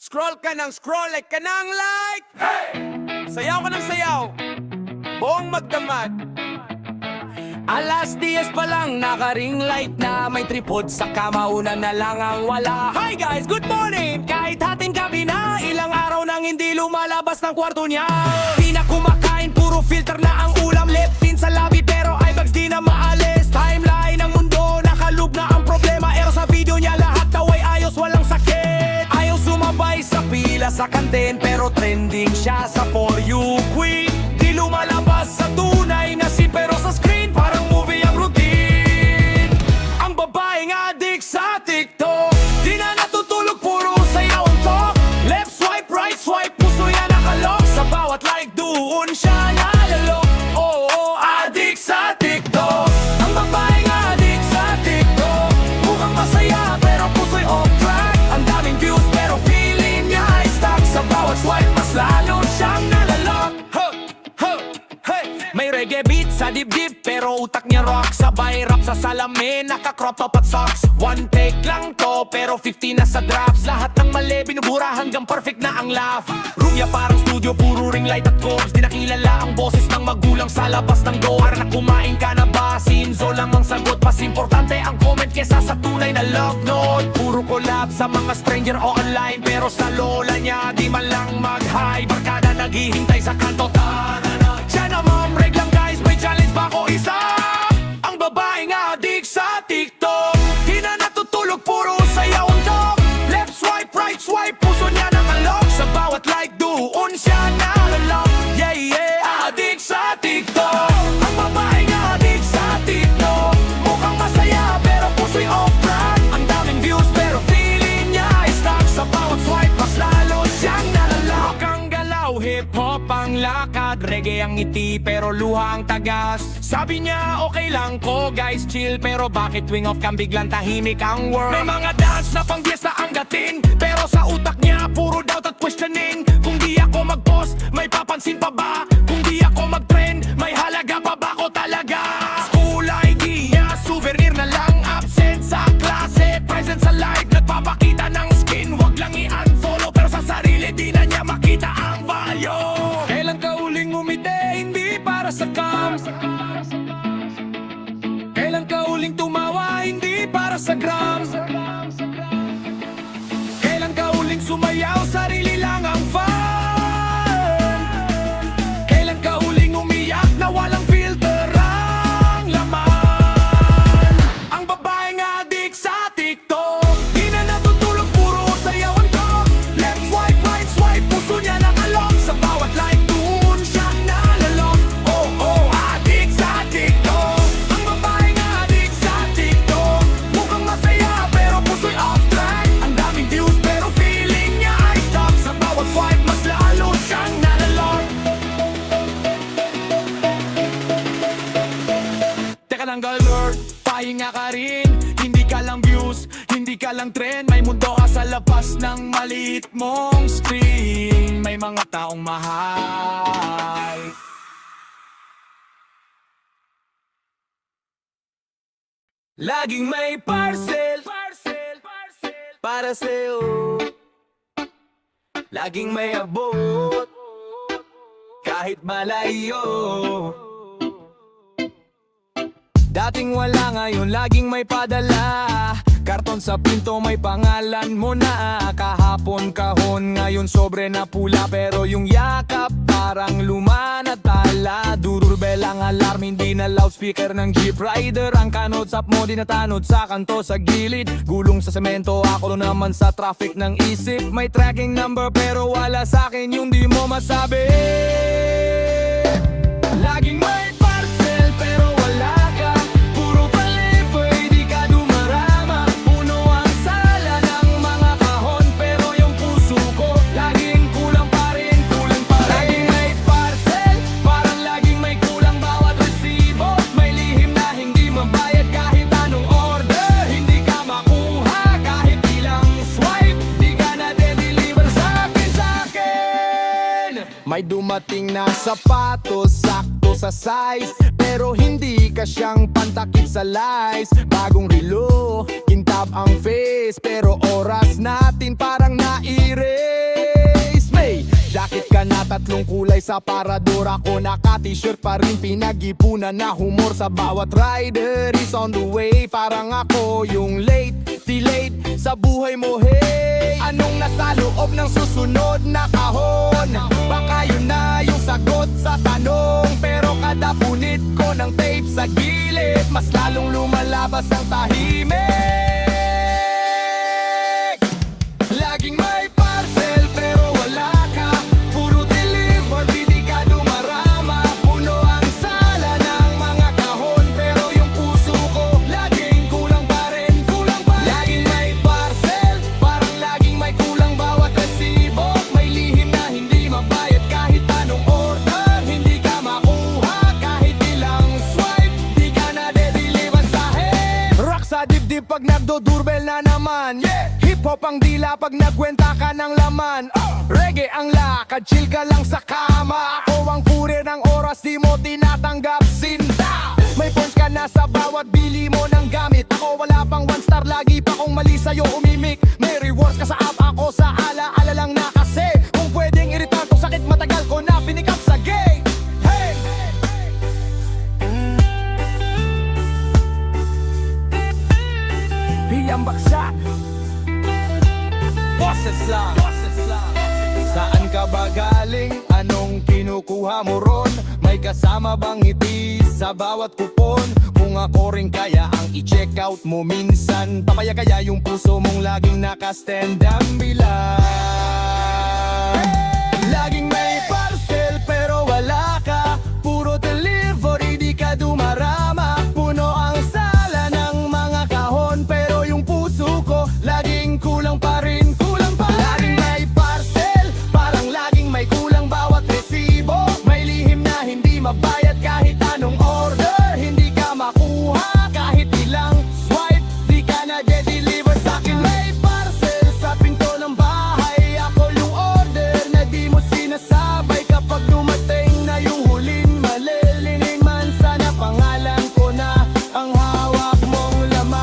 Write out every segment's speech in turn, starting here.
Scroll ka ng scroll, like ka ng like. Hey! Sayaw ka ng sayaw, buong magdamag. Alas 10 pa lang, naka-ring light na. May tripod sa kama, una na lang ang wala. Hi guys, good morning! Kahit hating gabi na, ilang araw nang hindi lumalabas ng kwarto niya. Di na kumakain, puro filter na ang ulam. Lip tint sa labi pero eyebags di na maalis. Timeline ng mundo, nakaloob na ang problema. Ero sa video niya, lahat daw ay ayos, walang sakit. Ayaw sumabay sa pila sa kantin, pero trending siya sa For You Queen. Di lumalabas sa tunay na scene, pero sa screen parang movie ang routine. Ang babaeng addict sa TikTok, di na natutulog, puro sayaw ang talk. Left swipe, right swipe, puso yan nakalok. Sa bawat like doon siya nalalok. Oo, addict sa TikTok. Ang babaeng addict sa TikTok, mukhang masaya pero puso'y off track. Ang daming views pero feeling niya ay stuck. Sa bawat swipe mas lalo siyang nalalok. May reggae beat sa dibdib pero utak niya rock. Sabay rap sa salamin, naka-crop top at socks. One take lang to pero 50 na sa drops. Lahat ng mali binubura hanggang perfect na ang laugh. Room niya parang studio, puro ring light at combs. Di nakilala ang boses ng magulang sa labas ng door. Na kumain ka na ba? Sinzo lang ang sagot. Mas importante ang comment kesa sa tunay na love note. Puro collab sa mga stranger o online, pero sa lola niya di man lang mag-hi. Barkada naghihintay sa kanto. Siya naman break lang guys, may challenge ba ko isa? Ang babaeng addict sa TikTok, di na natutulog, puro sayaw ang talk. Left swipe, right swipe, puso niya nakalok. Sa bawat like doon siya nalalok. Yeah, yeah, addict sa TikTok. Ang babaeng addict sa TikTok, mukhang masaya pero puso'y off track. Ang daming views pero feeling niya ay stuck. Sa bawat swipe, mas lalo siyang nalalok. Ang galaw, hip-hop ang lakad, reggae ang ngiti pero luha ang tagas. Sabi niya okay lang ko guys, chill, pero bakit wing off kang biglang tahimik ang world? May mga dance na pang fiesta ang gatin, pero sa utak niya puro doubt at questioning. Kung di ako mag-post, may papansin pa ba? Kung di ako mag-trend, may halaga pa ba ko talaga? School idea, souvenir na lang, absent sa klase, present sa live, nagpapakita ng skin. Wag lang i-unfollow, pero sa sarili di na niya makita ang value. Kailan ka uling umite, hindi para sa cam? Kailan ka uling tumawa, hindi para sa gram? Kailan ka uling sumayaw, sarili lang ang fun? Kailan ka uling umiyak na walang filter ang laman? Ang babaeng addict sa TikTok, di na natutulog, puro sayaw ang talk. Left swipe, right swipe, puso niya nakalok. Sa bawat like doon siya nalalok. Oh, oh, addict sa TikTok. Ang babaeng addict sa TikTok, mukhang masaya pero puso'y off track. Ang daming views pero feeling niya ay stuck. Sa bawat swipe, mas lalo siyang nalalok. Teka lang girl, pahinga ka rin. Hindi ka lang views, hindi ka lang trend. May mundo ka sa labas ng maliit mong screen. May mga taong mahal. Laging may parcel para sa'yo. Laging may abot kahit malayo. Dating wala, ngayon laging may padala. Karton sa pinto, may pangalan mo na. Kahapon kahon, ngayon sobre na pula. Pero yung yakap parang luma na tala. Dururbel ang alarm, hindi na loudspeaker ng Jeep Rider. Ang kanotsap mo di natanod sa kanto sa gilid. Gulong sa semento, ako naman sa traffic ng isip. May tracking number pero wala sa akin yung di mo masabi. Laging may parcel pero wala ka. Puro palipoy, di ka dumarama. Puno ang sala ng mga kahon, pero yung puso ko laging kulang pa rin, kulang pa rin. Laging may parcel, parang laging may kulang bawat resibo. May lihim na hindi mabayad kahit anong order. Hindi ka makuha kahit ilang swipe. Di ka na de-deliver sa akin. May dumating na sapatos, sakto sa size, pero hindi ka siyang pantakip sa lies. Bagong relo, kintab ang face, pero oras natin parang naire. tatlong kulay sa parador. Ako naka-t-shirt pa rin, pinag-ipunan na humor. Sa bawat rider is on the way. Parang ako yung late sa buhay mo, hey. Anong nasa loob ng susunod na kahon? Baka yun na yung sagot sa tanong. Pero kada punit ko ng tape sa gilid, mas lalong lumalabas ang tahimik. Laging may parcel pero wala ka. Puro deliver, di ka dumarama. Puno ang sala ng mga kahon, pero yung puso ko laging kulang pa rin, kulang pa rin. Laging may parcel, parang laging may kulang bawat resibo. May lihim na hindi mabayad kahit anong order. Hindi ka makuha kahit ilang swipe, di ka na de-deliver sa head. Rock sa dibdib pag nagdo-doorbell na naman, yeah. Hip-hop ang dila pag nagkwenta ka ng laman. Reggae ang lakad, chill ka lang sa kama. Ako ang kurir ng oras, di mo tinatanggap sinta. May points ka na sa bawat bili mo ng gamit. Ako wala pang one star, lagi pa kong mali sa'yo umimik. May rewards ka sa app, ako sa ala-ala lang na kasi. Kung pwedeng iritan tong sakit, matagal ko na pinikap sa gate. Hey! Biyang baksak, Boses lang. saan ka ba galing? Anong kinukuha mo ron? May kasama bang ngiti sa bawat kupon? Kung ako rin kaya ang i-check out mo minsan, papaya kaya yung puso mong laging nakastand ang bilang. Laging may parcel pero wala ka. Puro delivery, di ka dumarama. Puno ang sala ng mga kahon, pero yung puso ko laging kulang pa rin, kulang pa rin. Laging may parcel, parang laging may kulang bawat resibo. May lihim na hindi mabayad kahit anong order. Hindi ka makuha kahit ilang swipe, di ka na de-deliver sa'kin. May parcel sa pinto ng bahay, ako yung order na di mo sinasabay. Kapag dumating na yung huling malilining man, sana pangalan ko na ang hawak mong laman.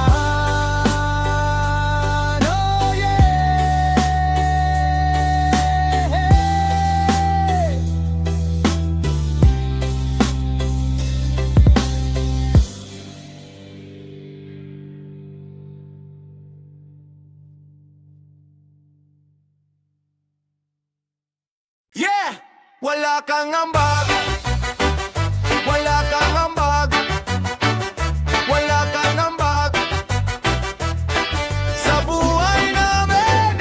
Oh yeah! Yeah! Wala kang ambag, wala kang ambag, wala kang ambag sa buhay namin.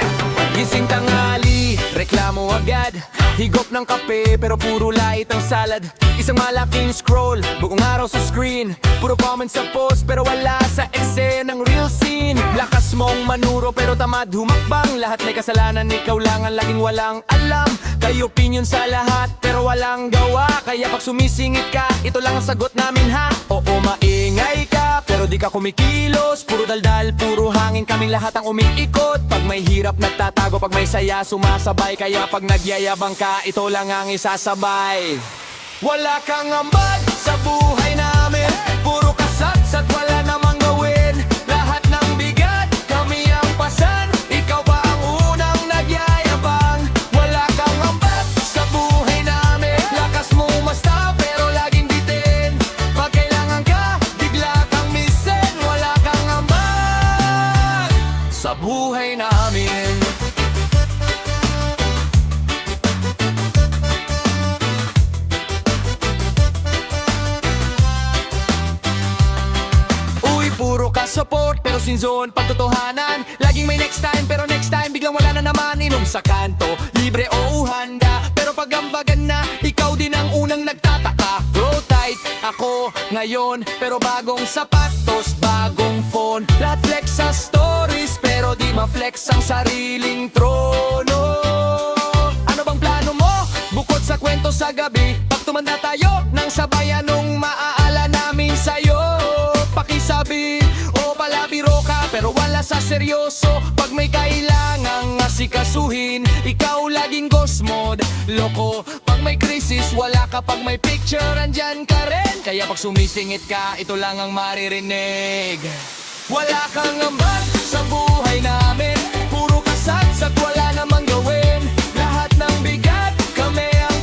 Gising tanghali, reklamo agad. Higop ng kape pero puro light ang salad. Isang malaking scroll, buong araw sa screen. Puro comments sa post pero wala sa eksena ng real scene. Lakas mong manuro pero tamad humakbang. Lahat may kasalanan, ikaw lang ang laging walang alam. Kay opinion sa lahat pero walang gawa. Kaya pag sumisingit ka, ito lang ang sagot namin ha. Oo, maingay ka pero di ka kumikilos. Puro daldal, puro hangin, kaming lahat ang umiikot. Pag may hirap nagtatago, pag may saya sumasabay. Kaya pag nagyayabang ka, ito lang ang isasabay. Wala kang ambag sa buhay namin. Puro kasat-sat, wala namang gawin. Lahat ng bigat, kami ang pasan. Ikaw pa ang unang nagyayabang. Wala kang ambag sa buhay namin. Lakas mo umasta pero laging bitin. Pag kailangan ka, bigla kang misin. Wala kang ambag sa buhay namin. Puro ka support pero sinzon pagtotohanan. Laging may next time pero next time biglang wala na naman. Inom sa kanto, libre o uhanda. Pero pag ambagan na, ikaw din ang unang nagtataka. Grow tight ako ngayon pero bagong sapatos, bagong phone. Lahat flex sa stories pero di ma-flex ang sariling trono. Ano bang plano mo? Bukod sa kwento sa gabi, pag tumanda tayo nang sabay, anong maaala namin sa'yo? Pakisabi o palabiro ka pero wala sa seryoso. Pag may kailangang asikasuhin, ikaw laging ghost mode, loko. Pag may krisis, wala ka. Pag may picture, andyan ka rin. Kaya pag sumisingit ka, ito lang ang maririnig. Wala kang ambag sa buhay namin. Puro kasat-sat, wala namang gawin. Lahat ng bigat, kami ang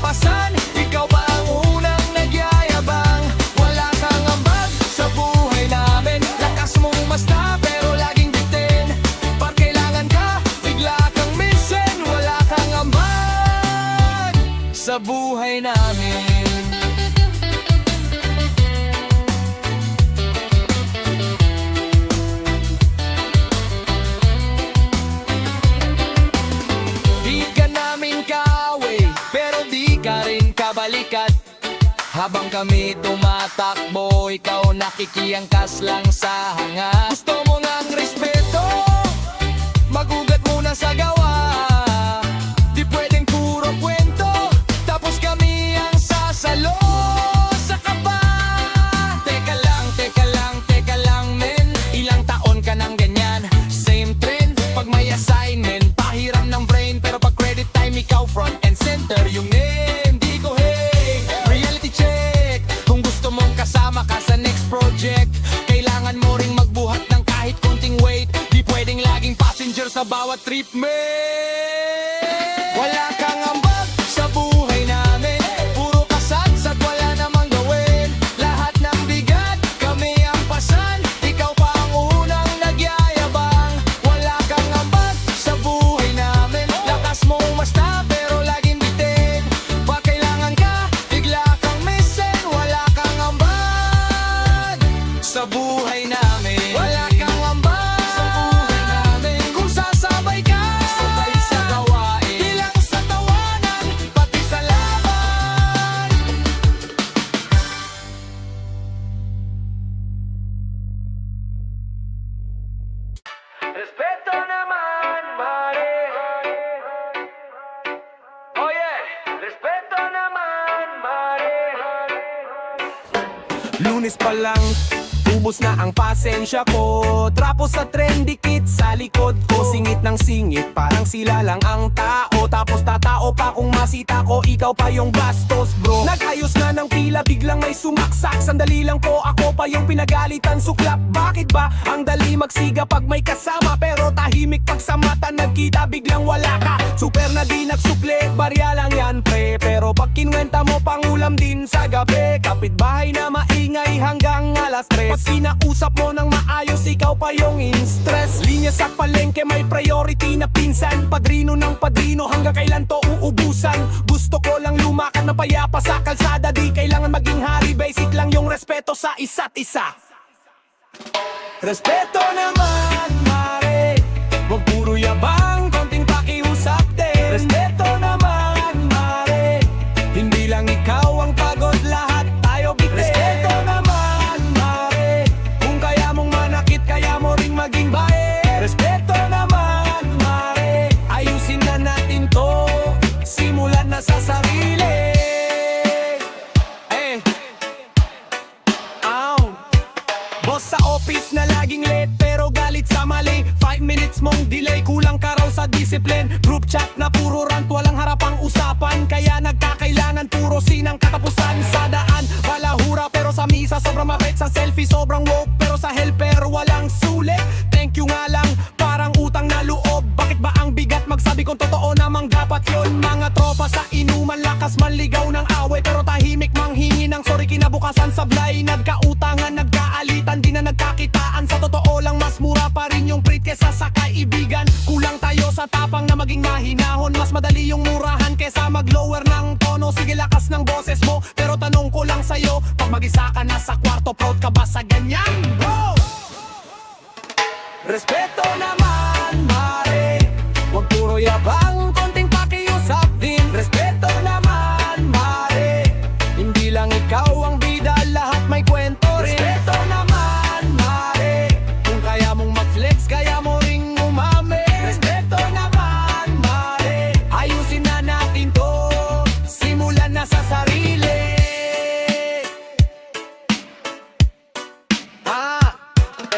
sa buhay namin. Di ka namin kaaway, pero di ka rin kabalikat. Habang kami tumatakbo, ikaw nakikiangkas lang sa hanga. Gusto mo ngang respeto, magugat muna sa gawa. Di pwedeng puro kwento, tapos kami ang sasalo sa kaba. Teka lang men, ilang taon ka nang ganyan. Same trend, pag may assignment, pahiram ng brain. Pero pag credit time, ikaw front and center yung name. Di ko hey, reality check. Kung gusto mong kasama ka sa next project, kailangan mo ring magbuhat ng kahit konting weight. Di pwedeng laging passenger sa bawat trip, man. Wala kang ambag sa buhay namin, puro kasat-sat, wala namang gawin. Lahat ng bigat, kami ang pasan, ikaw pa ang unang nagyayabang. Wala kang ambag sa buhay namin, lakas mo umasta pero laging bitin. Pag kailangan ka, bigla kang missing. Wala kang ambag sa buhay namin. Wala kang ambag sa buhay namin. Kung sasabay ka, sabay sa gawain, di lang sa tawanan, pati sa laban. Respeto naman, mare. Oh yeah, respeto naman, mare. Lunes pa lang, ubos na ang pasensya ko. Trapo sa trend, dikit sa likod ko. Singit ng singit, parang sila lang ang tao. Tapos tatao pa kung masita ko, ikaw pa yung bastos bro. Nag-ayos na ng pila, biglang may sumaksak. Sandali lang po, ako pa yung pinagalitan suklap. Bakit ba ang dali magsiga pag may kasama? Pero tahimik pag sa mata nagkita, biglang wala ka. Super na di nagsukle, barya lang yan pre. Pero pag kinwenta mo, pangulam din sa gabi. Kapitbahay na maingay hanggang alas 3. Pag kinausap mo ng maayos, ikaw pa yung in-stress. Linya sa palengke, may priority na pinsan. Padrino ng padrino, hanggang kailan to uubusan? Gusto ko lang lumakad na payapa sa kalsada. Di kailangan maging hari, basic lang yung respeto sa isa't isa. Respeto naman, mare. Huwag puro yabang, konting pakiusap din. Respeto naman, mare. Hindi lang ikaw ang pagod, lahat tayo bitin. Respeto naman, mare. Kung kaya mong manakit, kaya mo ring maging bae. Respeto naman, mare. Ayusin na natin to, simulan na sa sarili. Boss sa office na laging late, pero galit sa mali. 5 minutes mong delay, kulang ka raw sa discipline. Group chat na puro rant, walang harapang usapan. Kaya nagkakailangan puro sinang katapusan. Sa daan, wala hura, pero sa misa sobrang mabait. Sa selfie sobrang woke, pero sa helper walang sulit. Thank you nga lang, parang utang na loob. Bakit ba ang bigat magsabi kung totoo namang dapat yun? Mga tropa sa inuman, lakas manligaw ng away, pero tahimik manghingi ng sorry kinabukasan. Sablay, nagkautangan, nagkaalitan, di na nagkakitaan. Sa totoo lang, mas mura pa rin yung treat kesa sa kaibigan. Kulang tayo sa tapang na maging mahinahon. Mas madali yung murahan kesa mag-lower ng tono. Sige, lakas ng boses mo, pero tanong ko lang sa'yo, pag mag-isa ka na sa kwarto, proud ka ba sa ganyan, bro? Respeto naman, mare. Huwag puro yabang, konting pakiusap din. Respeto naman, mare. Hindi lang ikaw ang bida, lahat may kwento rin. Respeto naman, mare. Kung kaya mong mag-flex, kaya mo ring umami. Respeto naman, mare. Ayusin na natin to, simulan na sa sarili.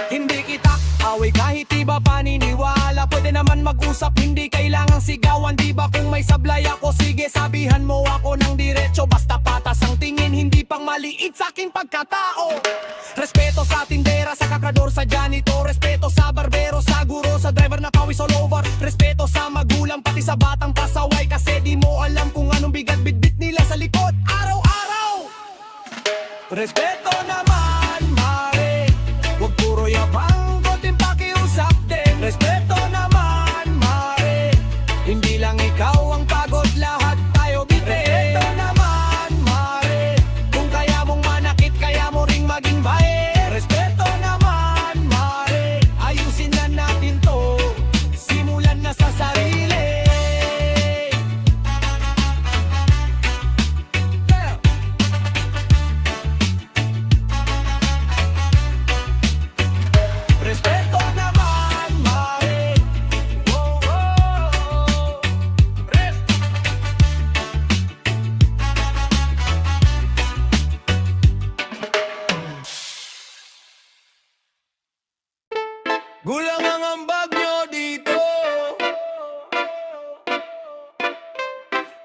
Hindi kita away kahit iba paniniwala. Pwede naman mag-usap, hindi kailangang sigawan. Di ba kung may sablay ako, sige sabihan mo ako ng diretso. Basta patas ang tingin, hindi pang maliit sa aking pagkatao. Respeto sa tindera, sa kakador, sa janitor. Respeto sa barbero, sa guro, sa driver na pawis all over. Respeto sa magulang, pati sa batang pasaway. Kasi di mo alam kung anong bigat bitbit nila sa likod araw-araw. Respeto naman, mare. Huwag puro yabang, konting pakiusap din. Respeto naman, mare. Hindi lang ikaw ang pagod, lahat tayo bitin. Respeto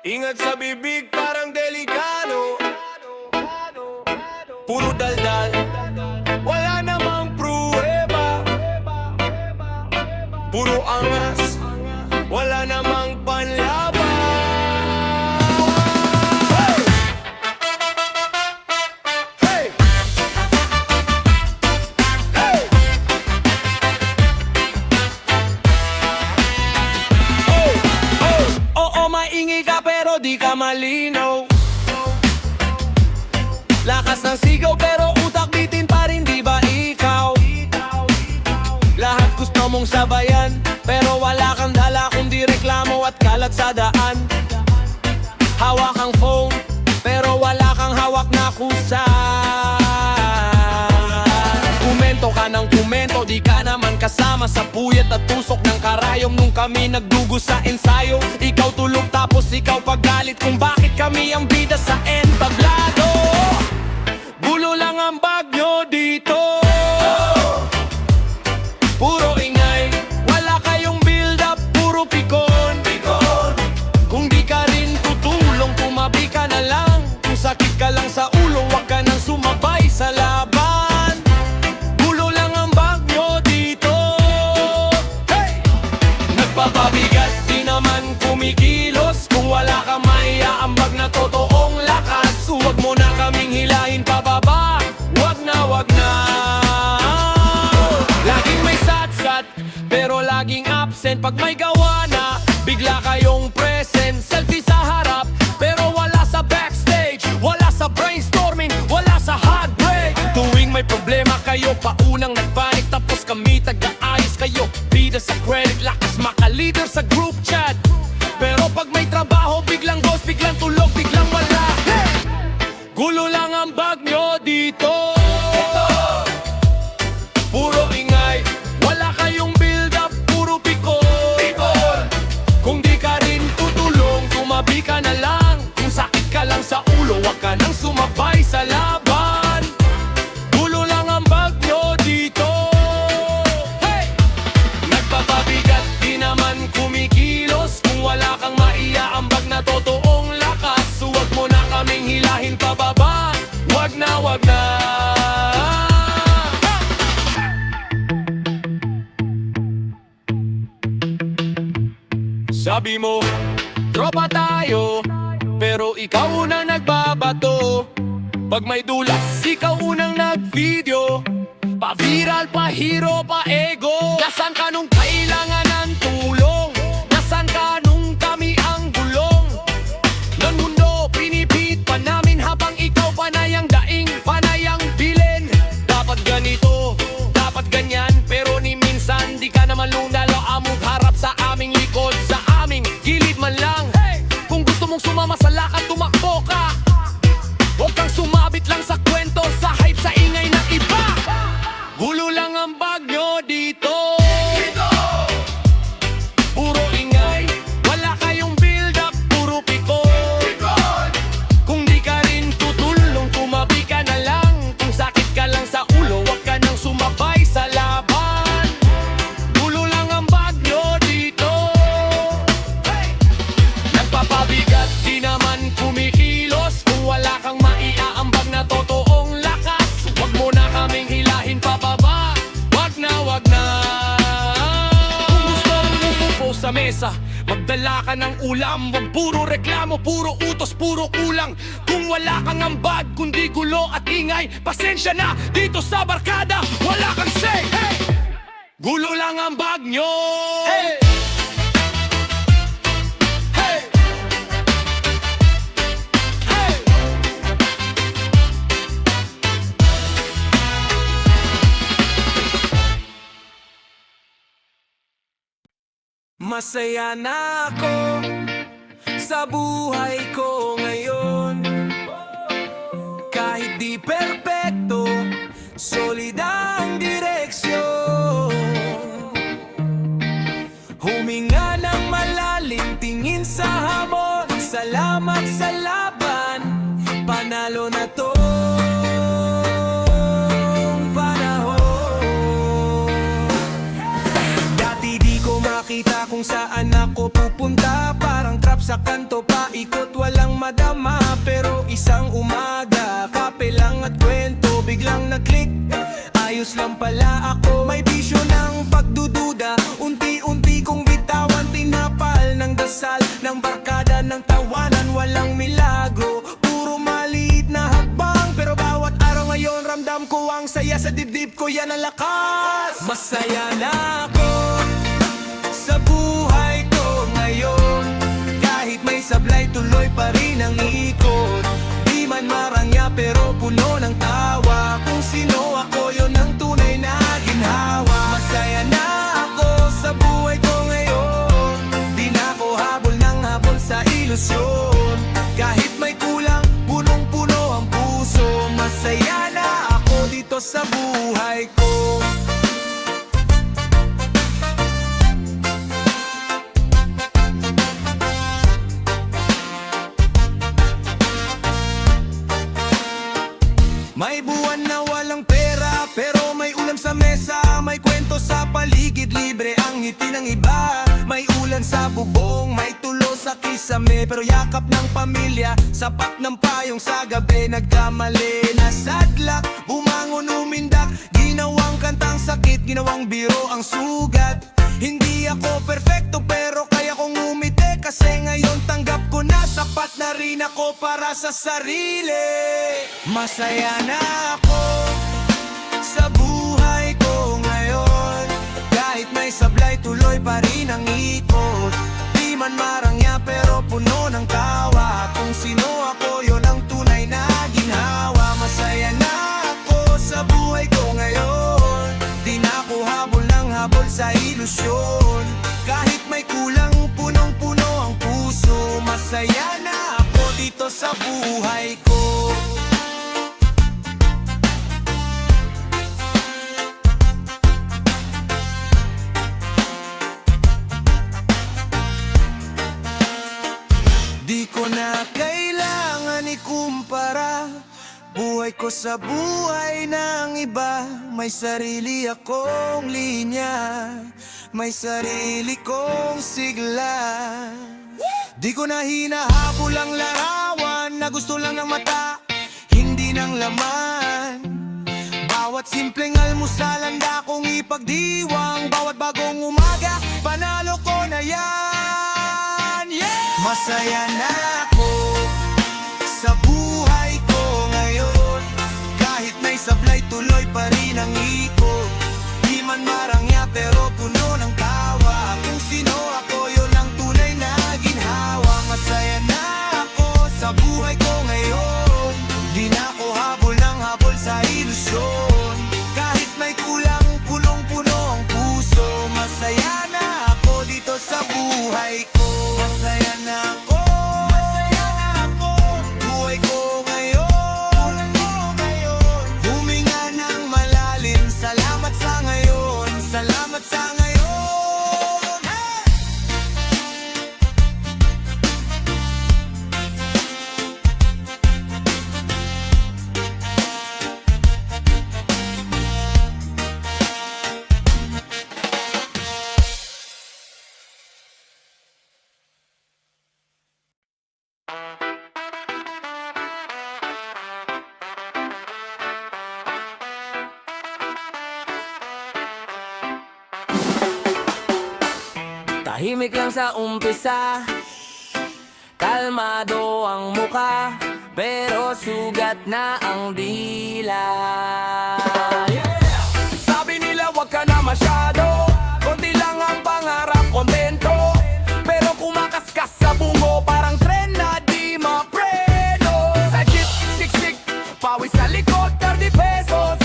Ingat sa bibig parang delikado. Puro daldal, wala namang pruweba. Puro angas, wala namang panlaban. Hey! Hey! Hey! Oo, maingay ka pero di ka malinaw. Lakas ng sigaw pero utak bitin pa rin, di ba ikaw? Lahat gusto mong sabayan pero wala kang dala kundi reklamo at kalat sa daan. Hawak ang phone pero wala kang hawak na kusa. Kumento ka ng kumento, di ka naman kasama sa puyat at tusok ng karayom. Nung kami nagdugo sa ensayo, ikaw tulog tapos ikaw paggalit kung bakit kami ang bida sa entablado. Gulo lang ang bag nyo dito. Puro ingay, wala kayong build up, puro pikon. Kung di ka rin tutulong, tumabi ka na lang. Kung sakit ka lang sa ulo, wag ka nang sumabay sa laban. Gulo lang ang bag nyo dito. Hey! Nagpapabigat, di naman kumikilos. Kung wala kang maiaambag na totoong lakas, huwag mo na kaming hilahin pababa. Wag na, wag na. Laging may satsat, pero laging absent. Pag may gawa na, bigla kayong present. Selfie sa harap, pero wala sa backstage. Wala sa brainstorming, wala sa heartbreak. Tuwing may problema kayo, paunang nagpanik. Tapos kami taga-ayos kayo. Bida sa credit, lakas maka-leader sa group chat. Pero pag may trabaho, biglang ghost, biglang tulog, biglang wala. Hey! Gulo lang ang bag nyo dito. Puro ingay, wala kayong build up, puro pikon. Kung di ka rin tutulong, tumabi ka na lang. Kung sakit ka lang sa ulo, wag ka nang sumabay sa laban. Gulo lang ang bag nyo dito. Hey! Nagpapabigat, di naman kumikilos. Kung wala kang maiaambag na totoong lakas, huwag mo na kaming hilahin pababa. Wag na, wag na. Sabi mo, tropa tayo, pero ikaw unang nagbabato. Pag may dulas, ikaw unang nag-video. Pa-viral, pa-hero, pa-ego. Nasaan ka nung kailangan ng tulong? Nasaan ka nung kami ang gulong? Ng mundo, pinipit pa namin habang ikaw panayang daing, panayang bilin. Dapat ganito, dapat ganyan, pero ni minsan di ka naman lunalo among harap sa aming likod, sa aming gilid man lang. Kung gusto mong sumama sa lakad, tumakbo ka. Huwag kang sumabit lang sa kwento, sa hype, sa ingay ng iba. Gulo lang ang bag nyo dito. Puro ingay, wala kayong build up, puro pikon. Kung di ka rin tutulong, tumabi ka na lang. Kung sakit ka lang sa ulo, wag ka nang sumabay sa laban. Gulo lang ang bag nyo dito. Hey! Nagpapabigat, di naman kumikilos. Kung wala kang maiaambag na totoong lakas, wag mo na kaming hilahin pababa. Wag na, wag na. Kung gusto mong umupo sa mesa, magdala ka ng ulam. Wag puro reklamo, puro utos, puro kulang. Kung wala kang ambag, kundi gulo at ingay, pasensya na, dito sa barkada wala kang say. Hey! Gulo lang ang bag nyo. Hey! Hey! Hey! Masaya na ako sa buhay ko ngayon. Kahit di perpekto, solid ang direksyon. Huminga ng malalim, tingin sa hamon. Salamat sa laban, panalo na to. Dati di ko makita kung saan ako pupunta. Parang trap sa kanto, paikot walang madama. Pero isang umaga, kape lang at kwento, biglang nag-click. Ayos lang pala ako, may bisyo ng pagdududa. Unti-unti kong bitawan, tinapal ng dasal ng barkada ng tawanan, walang milagro. Puro maliit na hakbang, pero bawat araw ngayon ramdam ko ang saya sa dibdib ko, yan ang lakas. Masaya na ako sa buhay ko ngayon, kahit may sablay tuloy pa rin ang ikot. Di man marangya pero puno ng tawa, kung sino ako yon ang tunay na ginhawa. Masaya na ako sa buhay ko ngayon, di na ako habol ng habol sa ilusyon. Kahit may kulang, punong-puno ang puso. Masaya na ako dito sa buhay ko. May buwan na walang pera, pero may ulam sa mesa. May kwento sa paligid, libre ang ngiti ng iba. May ulan sa bubong, may tulo sa kisame, pero yakap ng pamilya, sapat ng payong sa gabi. Nagkamali na sadlak, bumangon umindak, ginawang kantang sakit, ginawang biro ang sugat. Hindi ako perfecto pero kaya kong umiti, kasi ngayon tanggap ko na sapat na rin ako para sa sarili. Masaya na ako sa buhay ko ngayon, kahit may sablay tuloy pa rin ang ikot. Di man marangya pero puno ng tawa, kung sino ako yon ang tunay na ginhawa. Masaya na ako sa buhay ko ngayon, di na ako habol ng habol sa ilusyon. Kahit may kulang, punong-puno ang puso. Masaya na ako dito sa buhay ko. Di ko na kailangan ikumpara buhay ko sa buhay ng iba. May sarili akong linya, may sarili kong sigla. Di ko na hinahabol ang larawan na gusto lang ng mata, hindi ng laman. Bawat simpleng almusal handa kong ipagdiwang, bawat bagong umaga panalo ko na yan. Masaya na ako sa buhay ko ngayon, kahit may sablay tuloy pa rin ang ikot. Di man marangya pero puno ng tawa, kung sino ako yon ang tunay na ginhawa. Masaya na ako sa buhay ko ngayon, di na ako habol ng habol sa ilusyon. Kahit may kulang, punong-puno ang puso. Masaya na ako dito sa buhay ko. Masaya na ako, masaya na ako, buhay ko ngayon, huminga ng malalim. Salamat sa ngayon, salamat sa ngayon. Tahimik lang sa umpisa, kalmado ang muka, pero sugat na ang dila. Sabi nila wag ka na masyado, konti lang ang pangarap, kontento. Pero kumakaskas sa bungo, parang tren na di mapreno. Sa jeep, siksik, pawis sa likod, 30 pesos,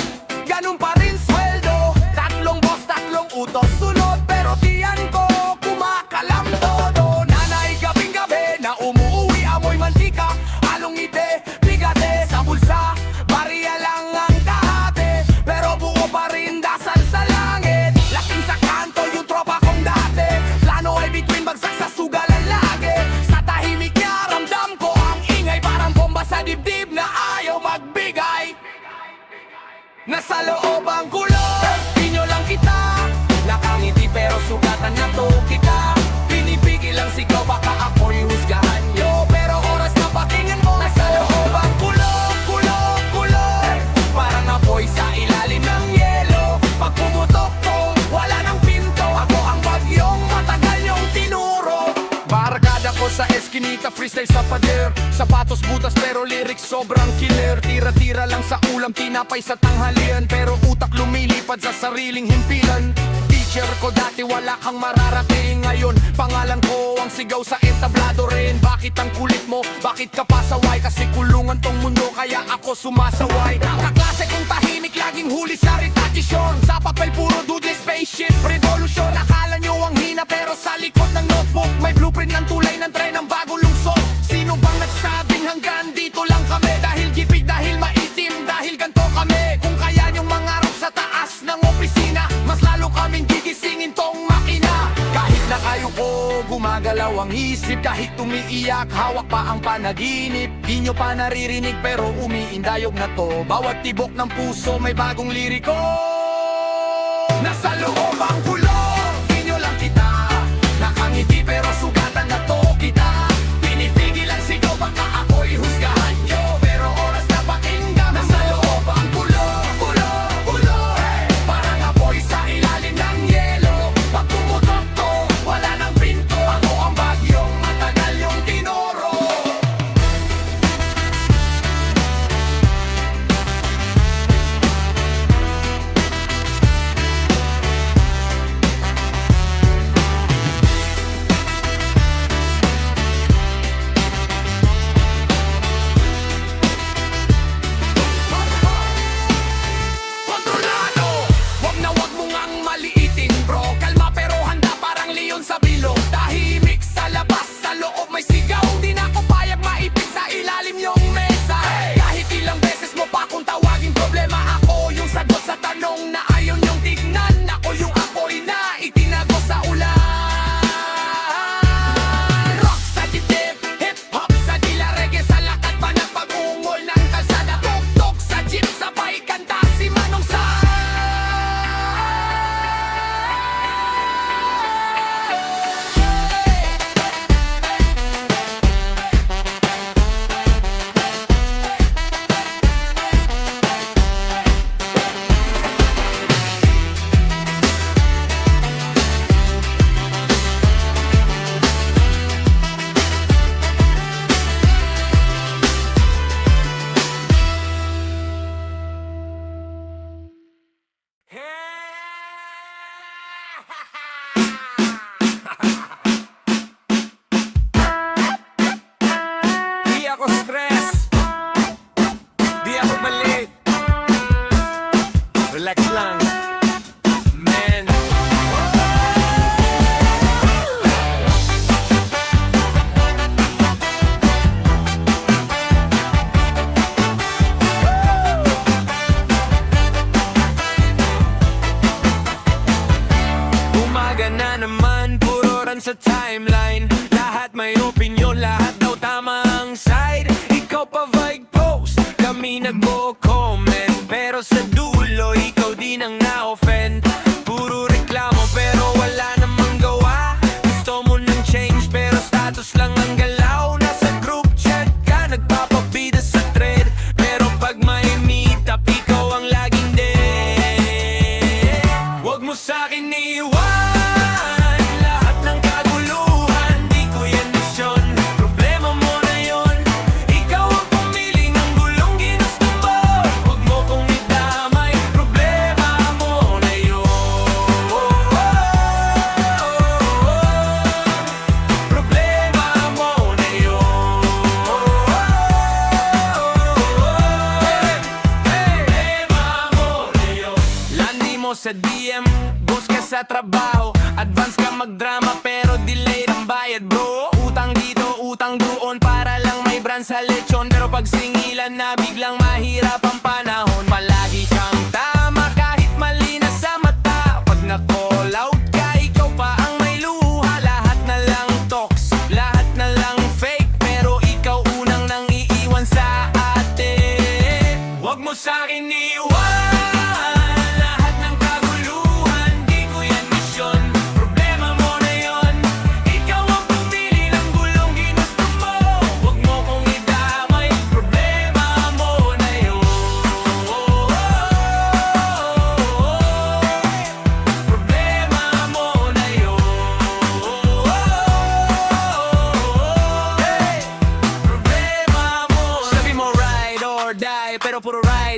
ganun pa rin sweldo. Tatlong boss, tatlong utos, sunod, pero tiyan ko kumakalam todo. Nanay gabing-gabi na umuuwi, amoy mantika, halong ngiti, bigate sa bulsa. Bariya lang ang kahate, pero buo pa rin dasal sa langit. Lasing sa kanto yung tropa kong dati, plano ay between bagsak sa sugalan lagi. Sa tahimik niya ramdam ko ang ingay, parang bomba sa dibdib na ayaw magbigay. Nasa loob ang gulo, di nyo lang kita, nakangiti pero sugatan na to kita. Pinipigil lang sigaw, baka ako'y husgahan nyo, pero oras na sa eskinita, freestyle sa pader. Sapatos butas pero lyrics sobrang killer. Tira-tira lang sa ulam, tinapay sa tanghalian, pero utak lumilipad sa sariling himpilan. Teacher ko dati, wala kang mararating. Ngayon, pangalan ko ang sigaw sa entablado rin. Bakit ang kulit mo? Bakit ka pasaway? Kasi kulungan tong mundo, kaya ako sumasaway. Kaklase kong tahimik, laging huli sa retasyon. Sa papel puro doodle, spaceship, revolution. Akala nyo ang hina pero sa likod ng notebook may blueprint ng tulay ng tren ng bago lungsod. Sino bang nagsabing hanggang dito lang kami? Dahil gipig, dahil maitim, dahil ganto kami. Kung kaya nyong mangarap sa taas ng opisina, mas lalo kaming gigisingin tong makina. Kahit na kayo ko, gumagalaw ang isip. Kahit umiiyak, hawak pa ang panaginip. Di nyo pa naririnig pero umiindayog na to. Bawat tibok ng puso may bagong liriko. Nasa loob ang kulong, di nyo lang kita. Nakangiti pero sugatan na to kita. Pinipigil ang sigaw baka ako'y husgahan nyo, pero oras na pakinggan. Nasa loob ang kulong, kulong, kulong, parang apoy sa ilalim ng yelo. Pag pumutok to, wala nang pinto. Ako ang bagyong matagal yung tinoro. Kontrolado, wag mo ngang maliitin bro. Kalma pero handa parang leon sa bilog. Tahimik sa labas, sa loob may sigaw. Di na ako payag maipit sa ilalim yung mesa. Kahit ilang beses mo pa kung tawagin problema, ako yung sagot sa tanong na ayon yung tignan. Ako yung apoy na itinago sa ulan. Rock sa dibdib, hip-hop sa dila, reggae sa lakad pa ng pag-ungol ng kalsada. Tok-tok sa jeep, sabay kanta si Manong Sa. Di ako stress, di ako malit. Relax lang, man. Umaga na naman, puro ran sa timeline. Lahat may opinion, lahat daw tama ang side. Ikaw pa vibe post, kami nagko-comment. Pero sa dulo, ikaw din ang na-offend. Puro reklamo pero wala namang gawa. Gusto mo ng change pero status lang ang galaw. Nasa group chat ka, nagpapabida sa thread. Pero pag may meet up, ikaw ang laging dead. Huwag mo sa'kin iwan lahat ng kaguluhan. Di ko yan misyon, problema mo na yon. Ikaw ang pumili ng gulong ginusto mo. Huwag mo kong idamay, problema mo na yon. Problema mo na yon. Problema mo na yon. Landi mo sa DM, boss ka sa trabaho. Advance ka magdrama pero delayed ang bayad bro. Utang dito, utang doon para lang may brand sa lechon. Pero pag singilan na biglang mahirap ang panahon. Palagi kang tama kahit mali na sa mata. Pag na-call out ka, ikaw pa ang may luha. Lahat na lang talks, lahat na lang fake. Pero ikaw unang nang iiwan sa atin. Huwag mo sa'kin iwan lahat ng kaguluhan. Di ko yan misyon, problema mo na yon. Ikaw ang pumili ng gulong ginusto mo. Huwag mo kong idamay, problema mo na yon. Problema mo na yon.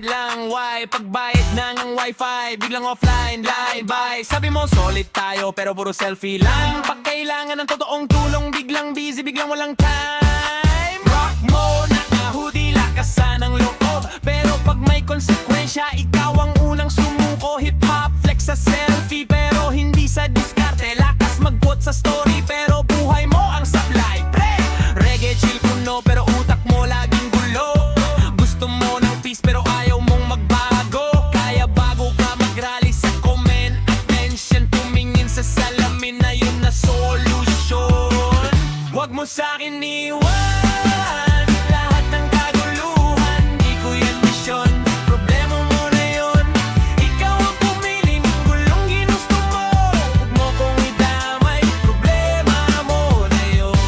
bayad lang, why? Pagbayad na ng wifi, biglang offline, line by. Sabi mo solid tayo, pero puro selfie lang. Pag kailangan ng totoong tulong, biglang busy, biglang walang time. Rock mo, naka-hoodie, lakasan ng loob. Pero pag may konsekwensya, ikaw ang unang sumuko. Hip-hop, flex sa selfie, pero hindi sa diskarte. Lakas mag-quote sa story, pero buhay mo ang sablay. Pre, reggae chill kuno, pero utak mo laging gulo. Gusto mo ng peace, pero ayaw mong magbago. Kaya bago ka mag-rally sa comment, attention, tumingin sa salamin na yun na solusyon. Huwag mo sa'kin iwan lahat ng kaguluhan, di ko yan misyon. Problema mo na yun, ikaw ang pumili ng gulong ginusto mo. Huwag mo kong idamay, problema mo na yun.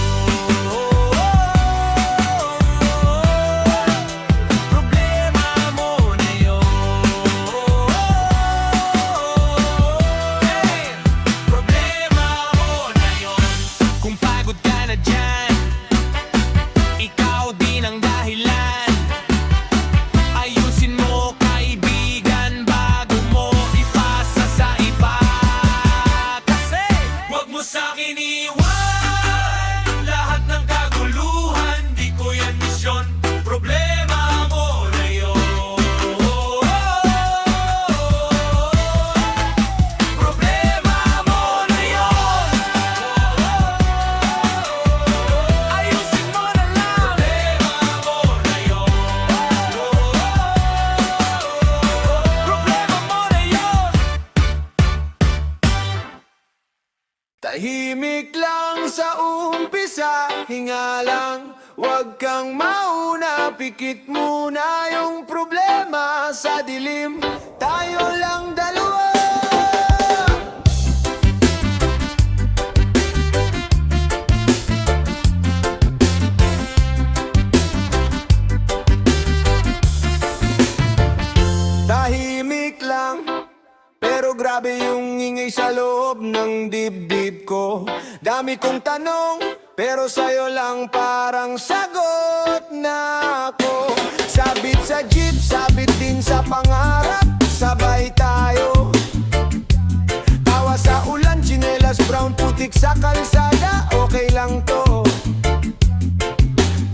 Problema mo na yun. Hey, problema mo na yun. Kung pagod ka na dyan, ikaw din ang dahilan. Ayusin mo kaibigan bago mo ipasa sa iba. Kasi huwag mo sa'kin iwan lahat ng kaguluhan, di ko yan misyon. Problema mo na yun. Problema mo na yun. Ayusin mo na lang. Problema mo na yun. Problema mo na yun. Tahimik lang sa umpisa, hinga lang, huwag kang mauna. Pikit muna yung problema sa dilim, tayo lang dalawa. Tahimik lang, pero grabe yung ingay sa loob ng dibdib ko. Dami kong tanong, pero sa'yo lang parang sagot na ako. Sabit sa jeep, sabit din sa pangarap, sabay tayo. Tawa sa ulan, tsinelas brown, putik sa kalsada, okay lang to.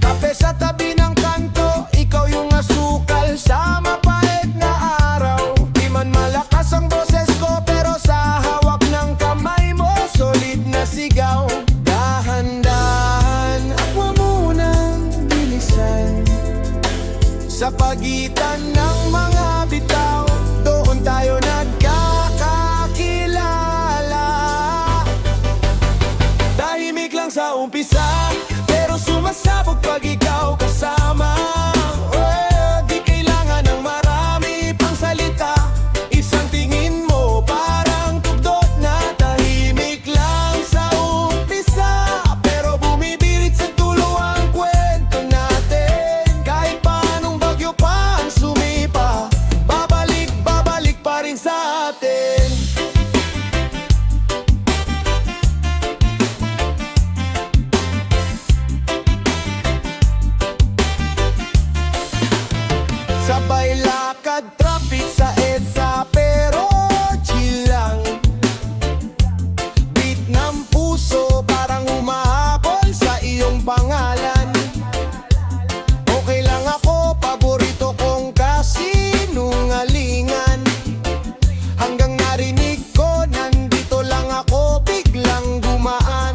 Kape sa tabi ng kanto, ikaw yung asukal sa mapait na araw. Di man malakas ang boses ko, pero sa hawak ng kamay mo, solid na sigaw. Dahan-dahan, huwag mo munang bilisan. Sa pagitan ng mga bitaw, doon tayo nagkakakilala. Tahimik lang sa umpisa, pero sumasabog pag ikaw kasama. Di kailangan ng marami pang salita, isang tingin mo parang tugdot na. Tahimik lang sa umpisa, pero bumibirit sa dulo ang kwento natin. Kahit paanong bagyo pa ang sumipa, babalik, babalik pa rin sa atin. Sabay lakad, traffic sa EDSA, pero chill lang. Beat ng puso, parang humahabol sa iyong pangalan. Okay lang ako, paborito kong kasinungalingan. Hanggang narinig ko, nandito lang ako, biglang dumaan.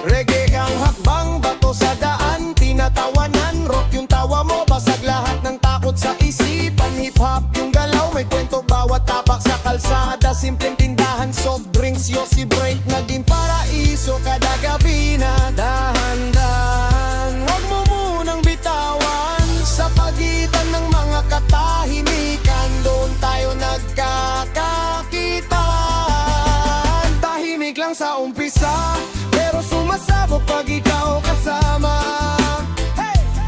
Reggae ang hakbang, bato sa daan, tinatawanan. Rock yung tawa mo, basag lahat ng takot sa isipan. Hip-hop yung galaw, may kwento bawat tapak sa kalsada. Simpleng tindahan, soft drinks, Yossi break, naging paraiso kada gabi na. Dahan-dahan, huwag mo munang bitawan. Sa pagitan ng mga katahimikan, doon tayo nagkakakitaan. Tahimik lang sa umpisa, pero sumasabog pag ikaw kasama.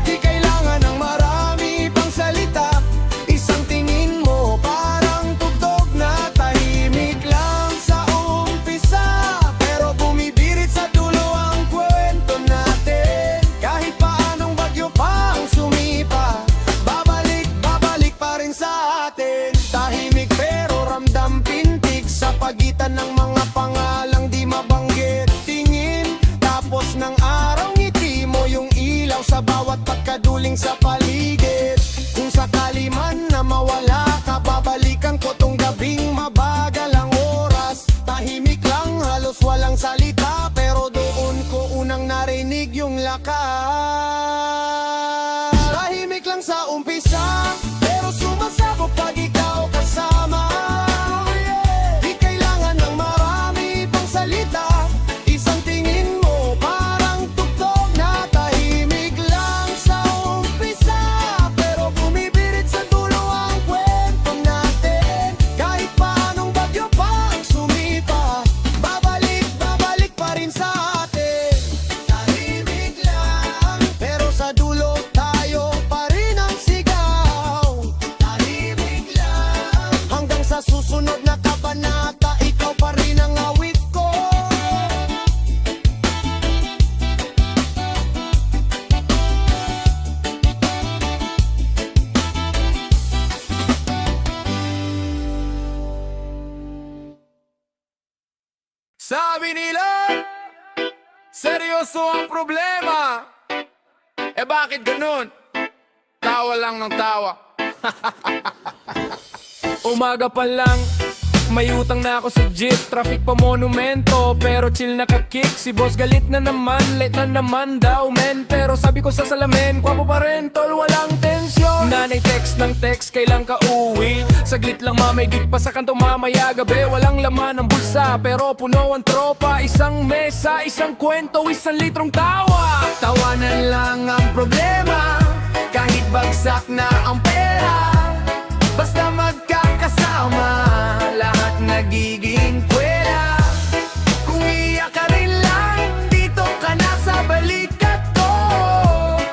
Di kailangan ng marami pang salita, isang tingin mo parang tugtog na. Tahimik lang sa umpisa, pero bumibirit sa dulo ang kwento natin. Kahit paanong bagyo pa ang sumipa, babalik, ilaw sa bawat pagkaduling sa paligid. Kung sakali man na mawala ka, babalikan ko tong gabing mabagal ang oras. Tahimik lang, halos walang salita, pero doon ko unang narinig yung lakas. Tahimik lang sa umpisa, pero sumasabog pag ikaw kasama. Di kailangan ng marami pang salita, isang tingin mo parang tugtog na tahimik lang sa umpisa, pero bumibirit sa dulo ang kwento natin. Kahit paanong bagyo pa ang sumipa, babalik pa rin sa atin. Tahimik lang, pero sa dulo tayo pa rin ang sigaw. Tahimik lang, hanggang sa susunod na kabanata, ikaw pa rin ang awit ko. Sabi nila, seryoso ang problema. Eh bakit ganun? Tawa lang ng tawa. Umaga pa lang, may utang na ako sa jeep. Traffic pa monumento, pero chill nakakick. Si boss galit na naman, late na naman daw men. Pero sabi ko sa salamin, kwapo pa rin tol, walang tensyon. Nanay text ng text, kailan ka uwi? Saglit lang mamaygig pa sa kanto mamaya gabi. Walang laman ng bulsa, pero puno ang tropa. Isang mesa, isang kwento, isang litrong tawa. Tawanan lang ang problema, kahit bagsak na ang pera. Basta magkakasama, lahat nagiging kwela. Kung iyak ka rin lang, dito ka na sa balikat ko.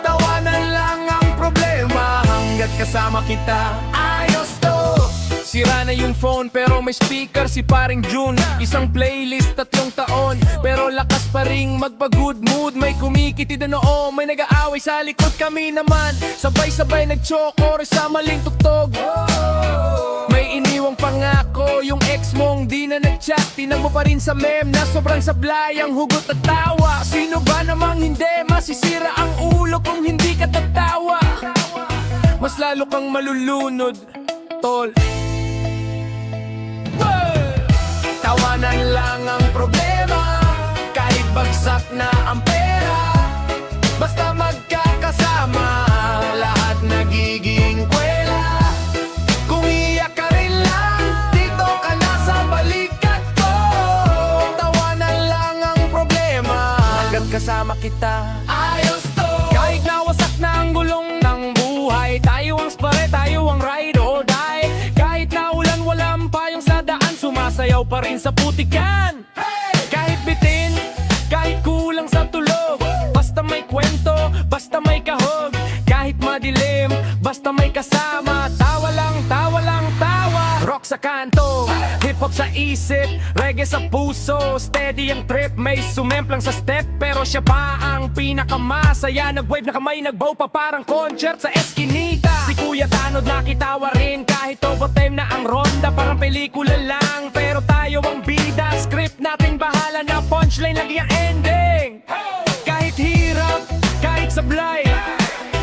Tawanan lang ang problema, hanggat kasama kita, ayos to. Sira na yung phone pero may speaker si paring June. Isang playlist, 3 taon, pero lakas pa ring magpa-good mood. May kumikitid na noo, may nag-aaway sa likod, kami naman sabay-sabay nag-chokor sa maling tuktog. May iniwang pangako, yung ex mong di na nag-chat. Tinag mo pa rin sa meme na sobrang sablay ang hugot at tawa. Sino ba namang hindi masisira ang ulo kung hindi ka tatawa? Mas lalo kang malulunod, tol. Tawanan lang ang problema, kahit bagsak na ang pera. Basta magkakasama, lahat nagiging kwela. Kung iyak ka rin lang, dito ka na sa balikat ko. Tawanan lang ang problema, hanggat kasama kita, ayos to. Kahit nawasak na ang gulong ng buhay, tayo ang spare, tayo ang ride or die. Kahit na ulan-walang payong sa daan, sumasayaw pa rin sa putikan. Kahit bitin, kahit kulang sa tulog, basta may kwento, basta may kahog. Kahit madilim, basta may kasama. Tawa lang, tawa lang, tawa. Rock sa kanto, hip-hop sa isip, reggae sa puso. Steady ang trip, may sumemplang sa step, pero siya pa ang pinakamasaya. Nag-wave na kamay, nag-bow pa parang concert sa Eskinita. Si Kuya Tanod nakitawa rin, kahit overtime na ang ronda. Parang pelikula lang, pero tayo ang bida. Script natin bahala na punchline, lagi ang ending. Kahit hirap, kahit sablay,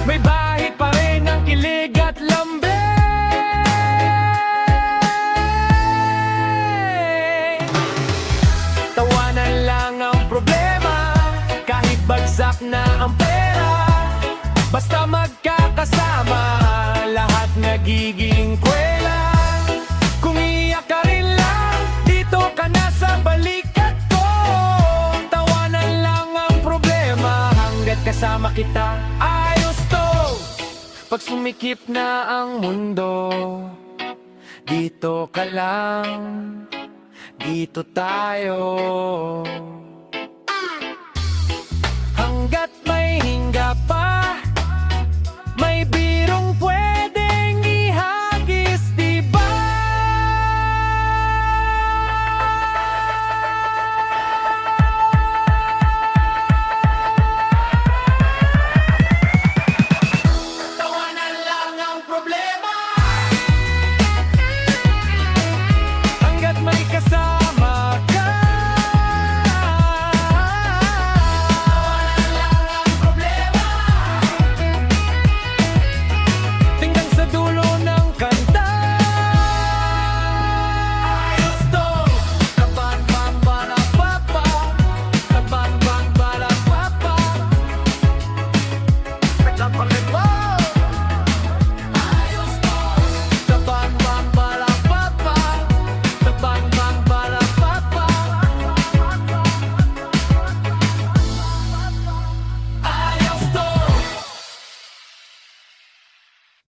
may bahid pa rin ang kilig at lambing. Tawanan lang ang problema, kahit bagsak na ang pera. Basta magkakasama, lahat nagiging kwela. Kung iyak ka rin lang, dito ka na sa balikat ko. Tawanan lang ang problema, hanggat kasama kita, ayos to. Pag sumikip na ang mundo, dito ka lang, dito tayo.